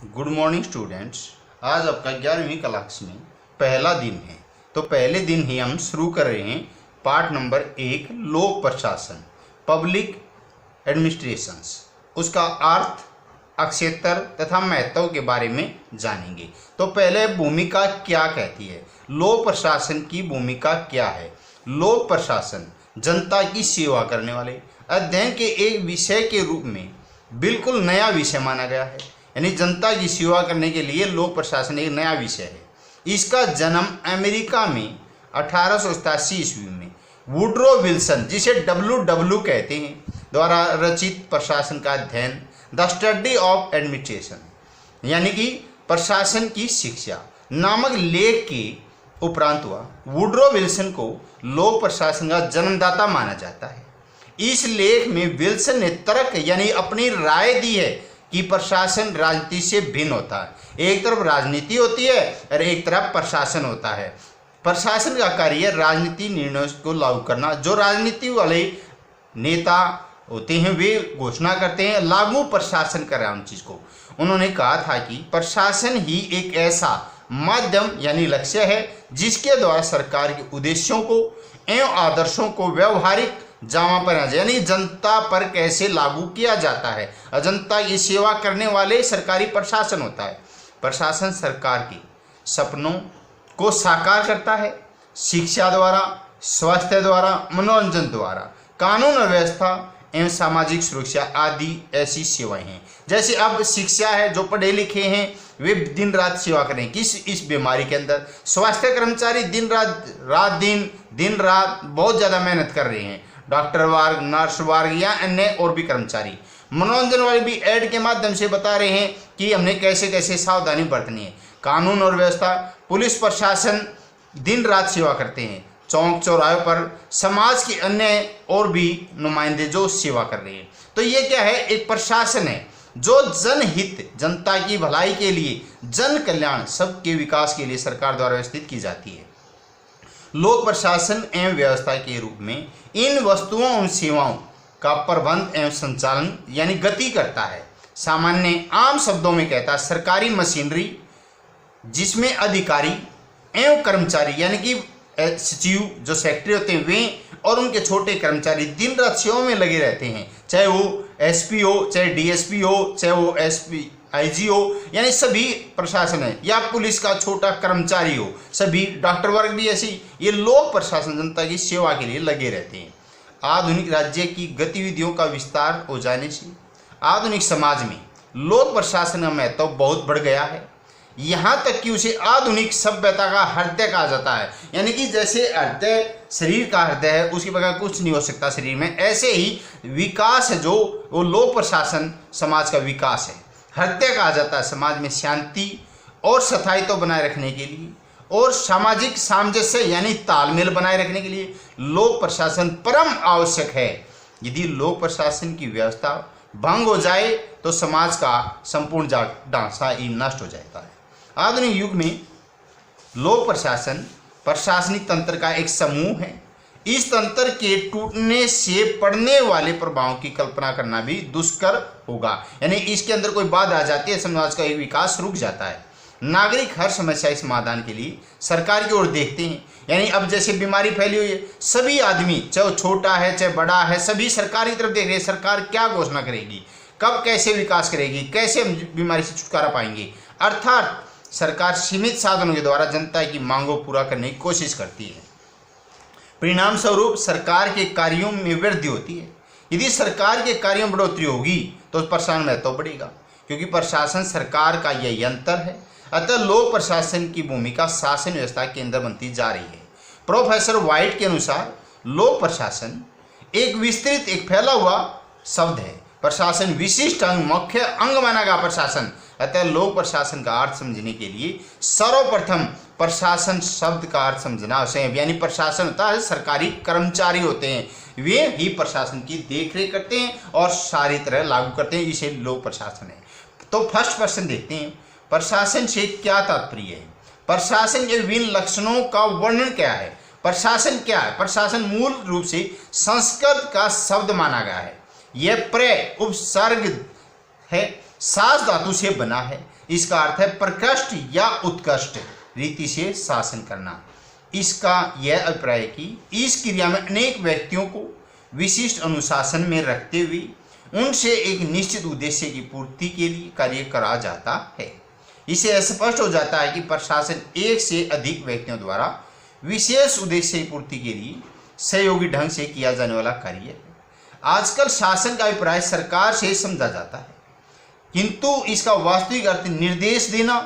Good morning students. आज आपका 11वीं क्लास में पहला दिन है, तो पहले दिन ही हम शुरू कर रहे हैं पार्ट नंबर 1 लोक प्रशासन पब्लिक एडमिनिस्ट्रेशंस। उसका अर्थ, अक्षेत्र तथा महत्व के बारे में जानेंगे। तो पहले भूमिका क्या कहती है, लोक प्रशासन की भूमिका क्या है। लोक प्रशासन जनता की सेवा करने वाले अध्ययन के एक विषय के रूप में बिल्कुल नया विषय माना गया है। यानी जनता की सेवा करने के लिए लोक प्रशासन एक नया विषय है। इसका जन्म अमेरिका में 1887 ईस्वी में वुड्रो विल्सन, जिसे WW कहते हैं, द्वारा रचित प्रशासन का अध्ययन द स्टडी ऑफ एडमिनिस्ट्रेशन यानी कि प्रशासन की शिक्षा नामक लेख के उपरांत हुआ। वुड्रो विल्सन को लोक प्रशासन का जन्मदाता माना जाता है। इस लेख में विल्सन ने तर्क यानी अपनी राय दी है कि प्रशासन राजनीति से भिन्न होता है। एक तरफ राजनीति होती है और एक तरफ प्रशासन होता है। प्रशासन का कार्य राजनीति निर्णयों को लागू करना। जो राजनीति वाले नेता होते हैं वे घोषणा करते हैं, लागू प्रशासन कर रहा है उन चीज को। उन्होंने कहा था कि प्रशासन ही एक ऐसा माध्यम यानी लक्ष्य है जिसके द्वारा सरकार के उद्देश्यों को एवं आदर्शों को व्यवहारिक जामा पर यानी जनता पर कैसे लागू किया जाता है। जनता की सेवा करने वाले सरकारी प्रशासन होता है। प्रशासन सरकार के सपनों को साकार करता है शिक्षा द्वारा, स्वास्थ्य द्वारा, मनोरंजन द्वारा, कानून और व्यवस्था एवं सामाजिक सुरक्षा आदि ऐसी सेवाएं हैं। जैसे अब शिक्षा है, जो पढ़े लिखे हैं वे दिन रात सेवा करें किस इस बीमारी के अंदर। स्वास्थ्य कर्मचारी दिन रात बहुत ज़्यादा मेहनत कर रहे हैं, डॉक्टर वर्ग, नर्स वर्ग या अन्य और भी कर्मचारी। मनोरंजन वाले भी ऐड के माध्यम से बता रहे हैं कि हमने कैसे कैसे सावधानी बरतनी है। कानून और व्यवस्था, पुलिस प्रशासन दिन रात सेवा करते हैं। चौक चौराहे पर समाज के अन्य और भी नुमाइंदे जो सेवा कर रहे हैं। तो ये क्या है, एक प्रशासन है जो जनहित, जनता की भलाई के लिए, जन कल्याण, सबके विकास के लिए सरकार द्वारा व्यवस्थित की जाती है। लोक प्रशासन एवं व्यवस्था के रूप में इन वस्तुओं एवं सेवाओं का प्रबंध एवं संचालन यानी गति करता है। सामान्य आम शब्दों में कहता है सरकारी मशीनरी जिसमें अधिकारी एवं कर्मचारी यानी कि सचिव जो सेक्रेटरी होते हैं वे और उनके छोटे कर्मचारी दिन रात सेवा में लगे रहते हैं। चाहे वो SP हो, चाहे DSP हो, चाहे वो IG हो, यानी सभी प्रशासन है, या पुलिस का छोटा कर्मचारी हो, सभी डॉक्टर वर्ग भी ऐसी, ये लोक प्रशासन जनता की सेवा के लिए लगे रहते हैं। आधुनिक राज्य की गतिविधियों का विस्तार हो जाने से आधुनिक समाज में लोक प्रशासन का महत्व बहुत बढ़ गया है। यहाँ तक कि उसे आधुनिक सभ्यता का हृदय कहा जाता है। यानी कि जैसे हृदय शरीर का हृदय है, उसके बगैर कुछ नहीं हो सकता शरीर में, ऐसे ही विकास है जो वो लोक प्रशासन समाज का विकास है। हृदय कहा जाता है समाज में शांति और स्थायित्व बनाए रखने के लिए और सामाजिक सामंजस्य यानी तालमेल बनाए रखने के लिए लोक प्रशासन परम आवश्यक है। यदि लोक प्रशासन की व्यवस्था भंग हो जाए तो समाज का संपूर्ण ढांचा ही नष्ट हो जाता है। आधुनिक युग में लोक प्रशासन प्रशासनिक तंत्र का एक समूह है। इस तंत्र के टूटने से पड़ने वाले प्रभावों की कल्पना करना भी दुष्कर होगा। यानी इसके अंदर कोई बाधा आ जाती है, समाज का एक विकास रुक जाता है। नागरिक हर समस्या के समाधान के लिए सरकार की ओर देखते हैं। यानी अब जैसे बीमारी फैली हुई है, सभी आदमी चाहे वो छोटा है चाहे बड़ा है, सभी सरकार की तरफ देख रहे हैं। सरकार क्या घोषणा करेगी, कब कैसे विकास करेगी, कैसे हम बीमारी से छुटकारा पाएंगे। अर्थात सरकार सीमित साधनों के द्वारा जनता की मांगों को पूरा करने की कोशिश करती है। परिणाम स्वरूप सरकार के कार्यों में वृद्धि होती है। यदि सरकार के कार्यों में बढ़ोतरी होगी तो प्रशासन महत्व बढ़ेगा, क्योंकि प्रशासन सरकार का यह यंत्र है। अतः लोक प्रशासन की भूमिका शासन व्यवस्था के अंदर बनती जा रही है। प्रोफेसर वाइट के अनुसार लोक प्रशासन एक विस्तृत, एक फैला हुआ शब्द है। प्रशासन विशिष्ट अंग, मुख्य अंग माना गया प्रशासन। अतः लोक प्रशासन का अर्थ समझने के लिए सर्वप्रथम प्रशासन शब्द का अर्थ समझना आवश्यक है। यानी प्रशासन होता है, सरकारी कर्मचारी होते हैं, वे ही प्रशासन की देखरेख करते हैं और सारी तरह लागू करते हैं। इसे लोक प्रशासन है। तो फर्स्ट पर्सन देखते हैं प्रशासन से क्या तात्पर्य है, प्रशासन के विभिन्न लक्षणों का वर्णन क्या है। प्रशासन क्या है? प्रशासन मूल रूप से संस्कृत का शब्द माना गया है। यह प्रय उपसर्ग है। सास धातु से बना है। इसका अर्थ है प्रकृष्ट या उत्कृष्ट रीति से शासन करना। इसका यह अभिप्राय है कि इस क्रिया में अनेक व्यक्तियों को विशिष्ट अनुशासन में रखते हुए उनसे एक निश्चित उद्देश्य की पूर्ति के लिए कार्य करा जाता है। इसे स्पष्ट हो जाता है कि प्रशासन एक से अधिक व्यक्तियों द्वारा विशेष उद्देश्य की पूर्ति के लिए सहयोगी ढंग से किया जाने वाला कार्य है। आजकल शासन का अभिप्राय सरकार से समझा जाता है, किंतु इसका वास्तविक अर्थ निर्देश देना,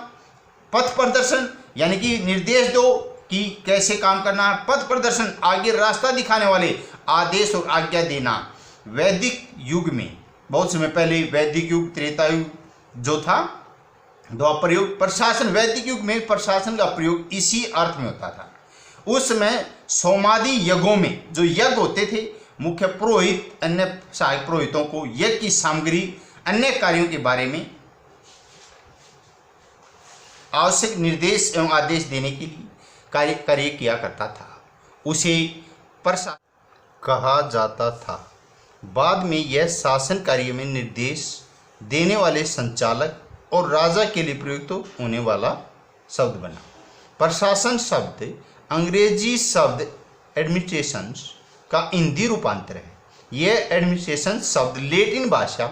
पथ प्रदर्शन यानी कि निर्देश दो कि कैसे काम करना है, पथ प्रदर्शन आगे रास्ता दिखाने वाले आदेश और आज्ञा देना। वैदिक युग में बहुत समय पहले वैदिक युग, त्रेता युग जो था, द्वापर युग, प्रशासन, वैदिक युग में प्रशासन का प्रयोग इसी अर्थ में होता था। उस समय सोमादि यज्ञों में जो यज्ञ होते थे, मुख्य पुरोहित अन्य सहायक पुरोहितों को यज्ञ की सामग्री, अन्य कार्यों के बारे में आवश्यक निर्देश एवं आदेश देने के लिए कार्य किया करता था। उसे प्रशासन कहा जाता था। बाद में यह शासन कार्य में निर्देश देने वाले संचालक और राजा के लिए प्रयुक्त होने वाला शब्द बना। प्रशासन शब्द अंग्रेजी शब्द एडमिनिस्ट्रेशन का हिंदी रूपांतर है। यह एडमिनिस्ट्रेशन शब्द लैटिन भाषा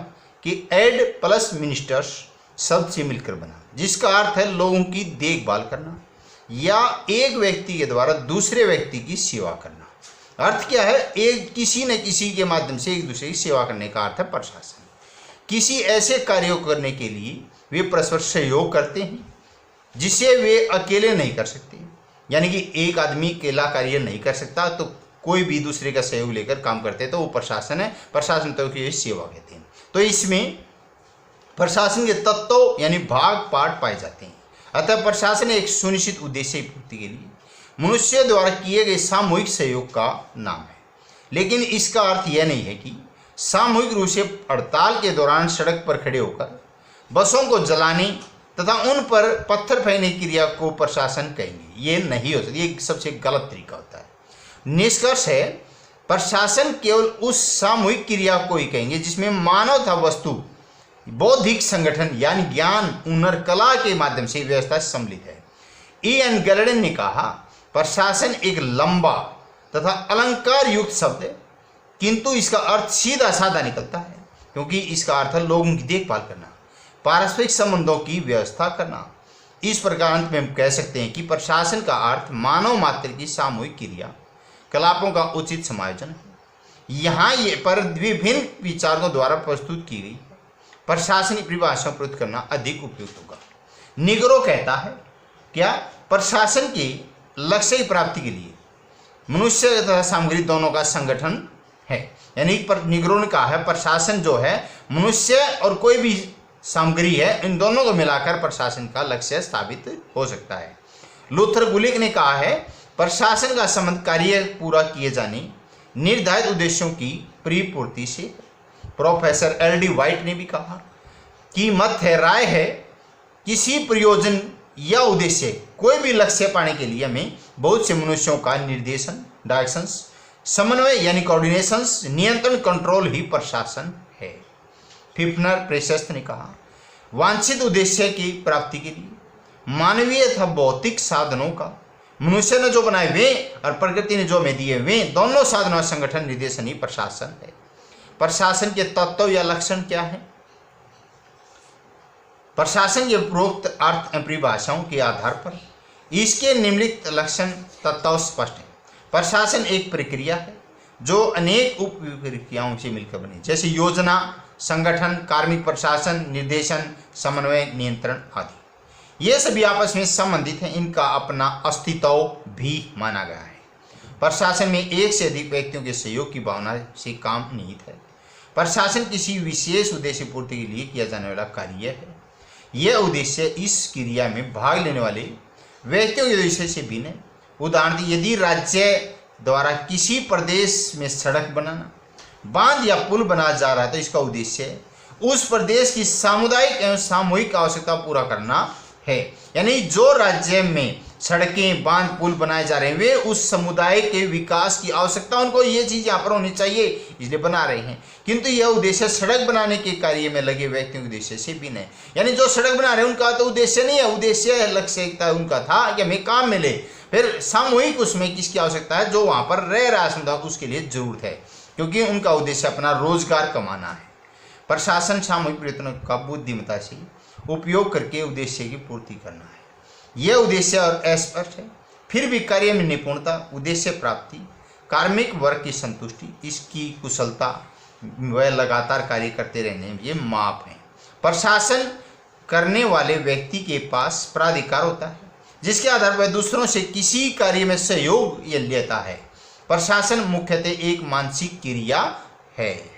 के एड प्लस मिनिस्टर्स शब्द से मिलकर बना, जिसका अर्थ है लोगों की देखभाल करना या एक व्यक्ति के द्वारा दूसरे व्यक्ति की सेवा करना। अर्थ क्या है? एक किसी न किसी के माध्यम से एक दूसरे की सेवा करने का अर्थ है प्रशासन। किसी ऐसे कार्यों को करने के लिए वे परस्पर सहयोग करते हैं जिसे वे अकेले नहीं कर सकते, यानी कि एक आदमी अकेला कार्य नहीं कर सकता, तो कोई भी दूसरे का सहयोग लेकर काम करते हैं तो वो प्रशासन है। प्रशासन तो की सेवा कहते हैं। तो इसमें प्रशासन के तत्व यानी भाग पाठ पाए जाते हैं। अतः प्रशासन एक सुनिश्चित उद्देश्य की पूर्ति के लिए मनुष्य द्वारा किए गए सामूहिक सहयोग का नाम है। लेकिन इसका अर्थ यह नहीं है कि सामूहिक रूप से हड़ताल के दौरान सड़क पर खड़े होकर बसों को जलाने तथा उन पर पत्थर फेंकने की क्रिया को प्रशासन कहेंगे। ये नहीं हो सकता, ये सबसे गलत तरीका होता है। निष्कर्ष है, प्रशासन केवल उस सामूहिक क्रिया को ही कहेंगे जिसमें मानव तथा वस्तु बौद्धिक संगठन यानी ज्ञान, हुनर, कला के माध्यम से व्यवस्था सम्मिलित है। E.N. गैल्डन ने कहा, प्रशासन एक लंबा तथा अलंकार युक्त शब्द है, किंतु इसका अर्थ सीधा साधा निकलता है, क्योंकि इसका अर्थ है लोगों की देखभाल करना, पारस्परिक संबंधों की व्यवस्था करना। इस प्रकार अंत में हम कह सकते हैं कि प्रशासन का अर्थ मानव मात्र की सामूहिक क्रिया कलापों का उचित समायोजन है। यहाँ ये पर विभिन्न विचारकों द्वारा प्रस्तुत की गई प्रशासनिक परिभाषा प्रस्तुत करना अधिक उपयुक्त होगा। निगरो कहता है क्या? प्रशासन के लक्ष्य की प्राप्ति के लिए मनुष्य तथा सामग्री दोनों का संगठन है। यानी पर निगरो ने कहा है प्रशासन जो है मनुष्य और कोई भी सामग्री है, इन दोनों को मिलाकर प्रशासन का लक्ष्य स्थापित हो सकता है। लूथर गुलिक ने कहा है प्रशासन का संबंध कार्य पूरा किए जाने निर्धारित उद्देश्यों की परिपूर्ति से। Professor L.D. वाइट ने भी कहा कि मत है, राय है, किसी प्रयोजन या उद्देश्य कोई भी लक्ष्य पाने के लिए हमें बहुत से मनुष्यों का निर्देशन, डायरेक्शंस, समन्वय यानी कोऑर्डिनेशंस, नियंत्रण, कंट्रोल ही प्रशासन है। फिफ्नर प्रशस्त ने कहा वांछित उद्देश्य की प्राप्ति के लिए मानवीय तथा भौतिक साधनों का मनुष्य ने जो बनाए वे और प्रकृति ने जो हमें दिए वे दोनों साधनों संगठन निर्देशन ही प्रशासन है। प्रशासन के तत्व या लक्षण क्या है? प्रशासन के उपरोक्त अर्थ एवं परिभाषाओं के आधार पर इसके निम्नलिखित लक्षण तत्व स्पष्ट है। प्रशासन एक प्रक्रिया है जो अनेक उप प्रक्रियाओं से मिलकर बनी, जैसे योजना, संगठन, कार्मिक प्रशासन, निर्देशन, समन्वय, नियंत्रण आदि। ये सभी आपस में संबंधित हैं, इनका अपना अस्तित्व भी माना गया है। प्रशासन में एक से अधिक व्यक्तियों के सहयोग की भावना से काम निहित है। प्रशासन किसी विशेष उद्देश्य पूर्ति के लिए किया जाने वाला कार्य है। यह उद्देश्य इस क्रिया में भाग लेने वाले व्यक्तियों के उद्देश्य से भिन्न है। उदाहरण, यदि राज्य द्वारा किसी प्रदेश में सड़क बनाना, बांध या पुल बनाया जा रहा है तो इसका उद्देश्य उस प्रदेश की सामुदायिक एवं सामूहिक आवश्यकता पूरा करना है। यानी जो राज्य में सड़कें, बांध, पुल बनाए जा रहे हैं, वे उस समुदाय के विकास की आवश्यकता, उनको ये चीज़ यहाँ पर होनी चाहिए इसलिए बना रहे हैं। किंतु यह उद्देश्य सड़क बनाने के कार्य में लगे व्यक्तियों के उद्देश्य से भिन्न है। यानी जो सड़क बना रहे हैं उनका तो उद्देश्य नहीं है, उद्देश्य लक्ष्य उनका था कि हमें काम मिले। फिर सामूहिक उसमें किसकी आवश्यकता है, जो वहाँ पर रह रहा समुदाय उसके लिए जरूरत है, क्योंकि उनका उद्देश्य अपना रोजगार कमाना है। प्रशासन सामूहिक प्रयत्नों का बुद्धिमत्ता से उपयोग करके उद्देश्य की पूर्ति करना है। यह उद्देश्य और अस्पष्ट है, फिर भी कार्य में निपुणता, उद्देश्य प्राप्ति, कार्मिक वर्ग की संतुष्टि, इसकी कुशलता व लगातार कार्य करते रहने ये माप है। प्रशासन करने वाले व्यक्ति के पास प्राधिकार होता है, जिसके आधार पर दूसरों से किसी कार्य में सहयोग ये लेता है। प्रशासन मुख्यतः एक मानसिक क्रिया है।